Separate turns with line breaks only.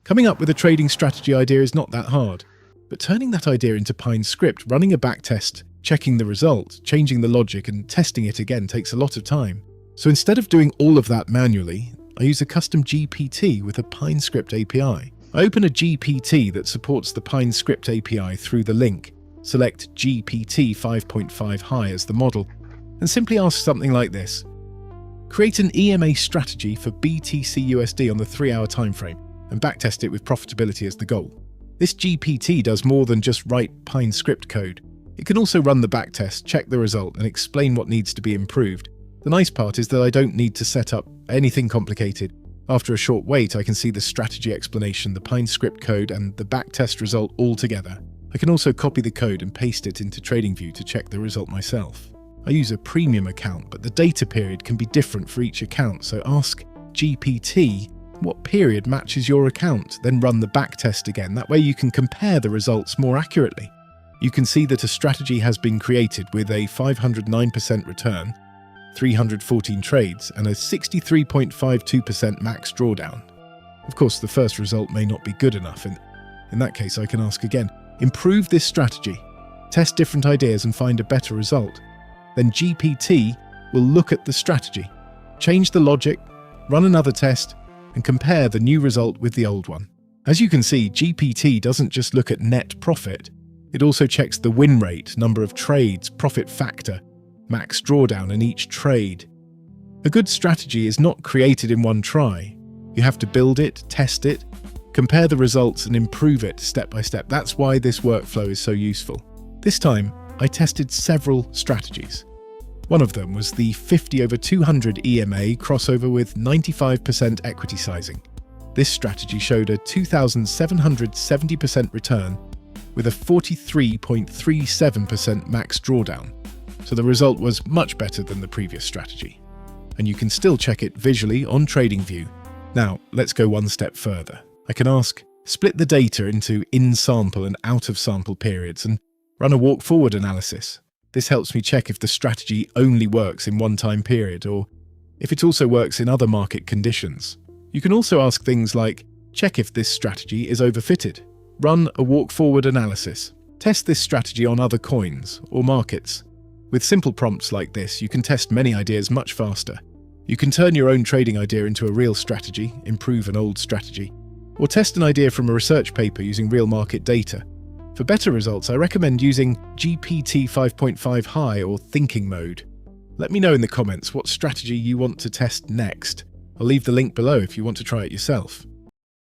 Coming up with a trading strategy idea is not that hard, but turning that idea into Pine script, running a backtest, checking the result, changing the logic and testing it again takes a lot of time. So instead of doing all of that manually, I use a custom GPT with a Pine script API. I open a GPT that supports the Pine script API through the link, select GPT 5.5 High as the model, and simply ask something like this. Create an EMA strategy for BTCUSD on the 3-hour time frame and backtest it with profitability as the goal. This GPT does more than just write Pine script code. It can also run the backtest, check the result, and explain what needs to be improved. The nice part is that I don't need to set up anything complicated. After a short wait, I can see the strategy explanation, the Pine script code, and the backtest result all together. I can also copy the code and paste it into TradingView to check the result myself. I use a premium account, but the data period can be different for each account, so ask GPT what period matches your account, then run the backtest again. That way you can compare the results more accurately. You can see that a strategy has been created with a 509% return, 314 trades, and a 63.52% max drawdown. Of course, the first result may not be good enough. In that case, I can ask again, improve this strategy, test different ideas and find a better result. Then GPT will look at the strategy, change the logic, run another test, and compare the new result with the old one. As you can see, GPT doesn't just look at net profit, it also checks the win rate, number of trades, profit factor, max drawdown in each trade. A good strategy is not created in one try. You have to build it, test it, compare the results and improve it step by step. That's why this workflow is so useful. This time, I tested several strategies. One of them was the 50/200 EMA crossover with 95% equity sizing. This strategy showed a 2,770% return with a 43.37% max drawdown. So the result was much better than the previous strategy. And you can still check it visually on TradingView. Now, let's go one step further. I can ask, split the data into in-sample and out-of-sample periods and run a walk-forward analysis. This helps me check if the strategy only works in one time period or if it also works in other market conditions. You can also ask things like, check if this strategy is overfitted, run a walk-forward analysis, test this strategy on other coins or markets. With simple prompts like this, you can test many ideas much faster. You can turn your own trading idea into a real strategy, improve an old strategy, or test an idea from a research paper using real market data. For better results, I recommend using GPT 5.5 High or thinking mode. Let me know in the comments what strategy you want to test next. I'll leave the link below if you want to try it yourself.